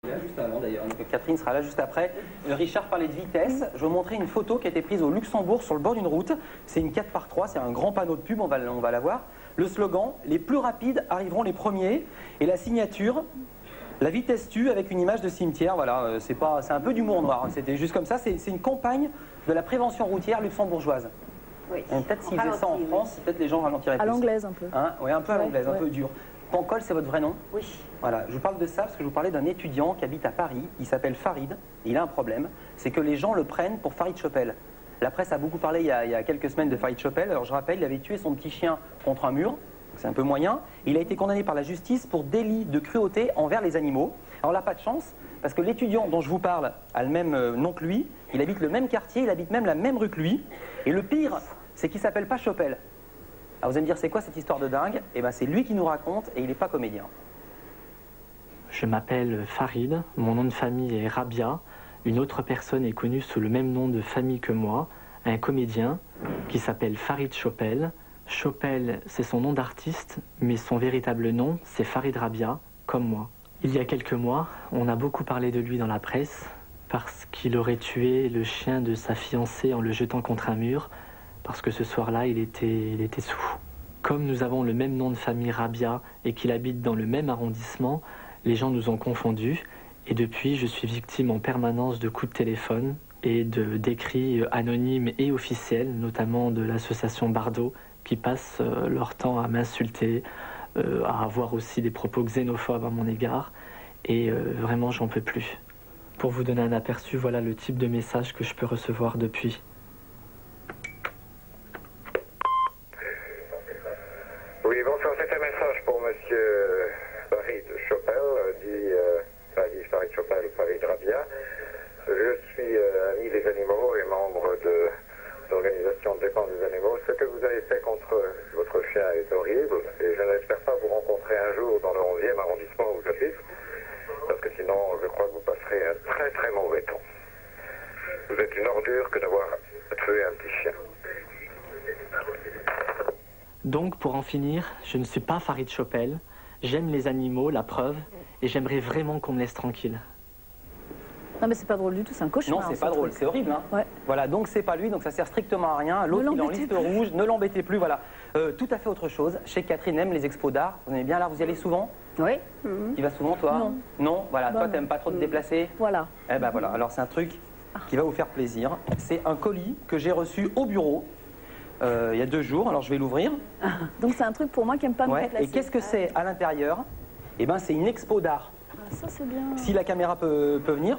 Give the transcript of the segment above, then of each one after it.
Juste avant d'ailleurs, donc Catherine sera là juste après. Richard parlait de vitesse. Je vais vous montrer une photo qui a été prise au Luxembourg sur le bord d'une route. C'est une 4x3, c'est un grand panneau de pub, on va la voir. Le slogan, les plus rapides arriveront les premiers. Et la signature, la vitesse tue avec une image de cimetière. Voilà, c'est un peu d'humour noir, c'était juste comme ça. C'est une campagne de la prévention routière luxembourgeoise. Oui. Peut-être s'ils faisaient ça en France, peut-être les gens ralentiraient plus. À l'anglaise un peu. Hein, oui, un peu à l'anglaise, un peu dur. Pancol, c'est votre vrai nom? Oui. Voilà, je vous parle de ça parce que je vous parlais d'un étudiant qui habite à Paris, il s'appelle Farid, et il a un problème, c'est que les gens le prennent pour Farid Chopel. La presse a beaucoup parlé il y a quelques semaines de Farid Chopel. Alors je rappelle, il avait tué son petit chien contre un mur, c'est un peu moyen. Il a été condamné par la justice pour délit de cruauté envers les animaux. Alors là, pas de chance, parce que l'étudiant dont je vous parle a le même nom que lui, il habite le même quartier, il habite même la même rue que lui, et le pire, c'est qu'il s'appelle pas Chopel. Alors vous allez me dire, c'est quoi cette histoire de dingue? Eh bien, c'est lui qui nous raconte et il n'est pas comédien. Je m'appelle Farid, mon nom de famille est Rabia. Une autre personne est connue sous le même nom de famille que moi, un comédien qui s'appelle Farid Chopel. Chopel, c'est son nom d'artiste, mais son véritable nom, c'est Farid Rabia, comme moi. Il y a quelques mois, on a beaucoup parlé de lui dans la presse parce qu'il aurait tué le chien de sa fiancée en le jetant contre un mur, parce que ce soir-là, il était sous. Comme nous avons le même nom de famille Rabia et qu'il habite dans le même arrondissement, les gens nous ont confondus et depuis, je suis victime en permanence de coups de téléphone et d'écrits anonymes et officiels, notamment de l'association Bardot, qui passent leur temps à m'insulter, à avoir aussi des propos xénophobes à mon égard et vraiment, j'en peux plus. Pour vous donner un aperçu, voilà le type de message que je peux recevoir depuis. Oui, bonsoir, c'est un message pour monsieur Farid Chopel, dit Farid Chopel, Farid Rabia. Je suis ami des animaux et membre de l'organisation de défense des animaux. Ce que vous avez fait contre votre chien est horrible et je n'espère pas vous rencontrer un jour dans le 11e arrondissement où j'habite, parce que sinon je crois que vous passerez un très très mauvais temps. Vous êtes une ordure que d'avoir tué un petit chien. Donc, pour en finir, je ne suis pas Farid Chopel, j'aime les animaux, la preuve, et j'aimerais vraiment qu'on me laisse tranquille. Non mais c'est pas drôle du tout, c'est un cauchemar. Non, c'est pas drôle, c'est horrible. Hein. Ouais. Voilà, donc c'est pas lui, donc ça sert strictement à rien. L'autre, il est en liste rouge, ne l'embêtez plus, voilà. Tout à fait autre chose. Je sais que Catherine aime les expos d'art. Vous aimez bien l'art, vous y allez souvent? Oui. Tu vas souvent, toi? Non. Non, voilà, Bah, toi, t'aimes pas trop te déplacer? Voilà. Eh ben voilà, alors c'est un truc qui va vous faire plaisir. C'est un colis que j'ai reçu au bureau. Il y a 2 jours, alors je vais l'ouvrir. Donc c'est un truc pour moi qui aime pas me déplacer. Et qu'est-ce que c'est à l'intérieur? Eh ben c'est une expo d'art. Ah, ça c'est bien. Si la caméra peut venir.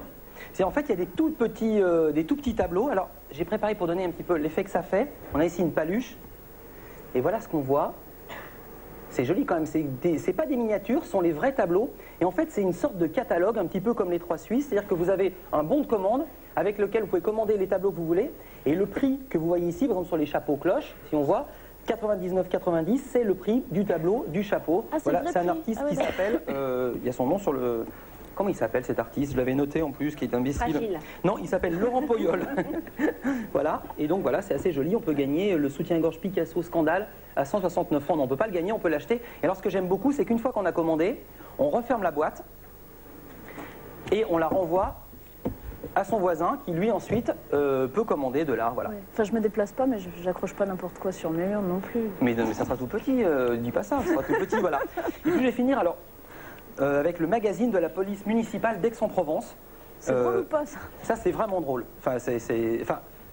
C'est en fait, il y a des tout petits tableaux. Alors j'ai préparé pour donner un petit peu l'effet que ça fait. On a ici une paluche. Et voilà ce qu'on voit. C'est joli quand même, c'est pas des miniatures, ce sont les vrais tableaux. Et en fait, c'est une sorte de catalogue, un petit peu comme les 3 Suisses. C'est-à-dire que vous avez un bon de commande avec lequel vous pouvez commander les tableaux que vous voulez. Et le prix que vous voyez ici, par exemple sur les chapeaux cloches, si on voit, 99,90, c'est le prix du tableau, du chapeau. Ah, voilà, c'est un artiste qui d'accord. s'appelle, il y a son nom sur le... Comment il s'appelle cet artiste? Je l'avais noté en plus, qui est imbécile. Fragile. Non, il s'appelle Laurent Poyol. Voilà, et donc voilà, c'est assez joli. On peut gagner le soutien-gorge Picasso Scandale à 169 francs. Non, on ne peut pas le gagner, on peut l'acheter. Et alors ce que j'aime beaucoup, c'est qu'une fois qu'on a commandé, on referme la boîte et on la renvoie à son voisin qui lui ensuite peut commander de l'art. Voilà. Ouais. Enfin, je me déplace pas, mais j'accroche pas n'importe quoi sur mes murs non plus. Mais ça sera tout petit, dis pas ça, ça sera tout petit, voilà. Et puis je vais finir alors avec le magazine de la police municipale d'Aix-en-Provence. C'est drôle ou pas ça? Ça c'est vraiment drôle. Enfin,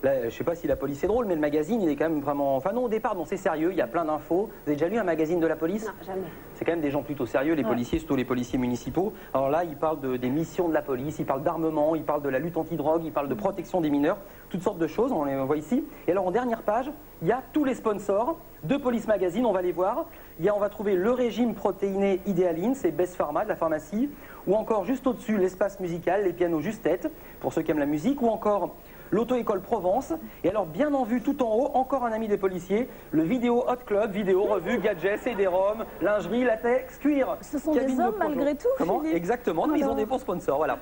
là, je sais pas si la police est drôle, mais le magazine, il est quand même vraiment... Enfin non, au départ, non, c'est sérieux, il y a plein d'infos. Vous avez déjà lu un magazine de la police? Non, jamais. C'est quand même des gens plutôt sérieux, les policiers, surtout les policiers municipaux. Alors là, ils parlent des missions de la police, ils parlent d'armement, ils parlent de la lutte anti-drogue, ils parlent de protection des mineurs, toutes sortes de choses, on les voit ici. Et alors en dernière page, il y a tous les sponsors de Police Magazine, on va les voir. On va trouver le régime protéiné Idéaline, c'est Best Pharma de la pharmacie, ou encore juste au-dessus l'espace musical, les pianos Juste Tête, pour ceux qui aiment la musique, ou encore l'auto-école Provence. Et alors bien en vue tout en haut, encore un ami des policiers, le vidéo Hot Club, vidéo, revue, gadgets, CD-ROM, lingerie, latex, cuir. Ce sont cabine des de hommes projo. malgré tout. Comment? Philippe. Exactement, non, ils ont des bons sponsors, voilà.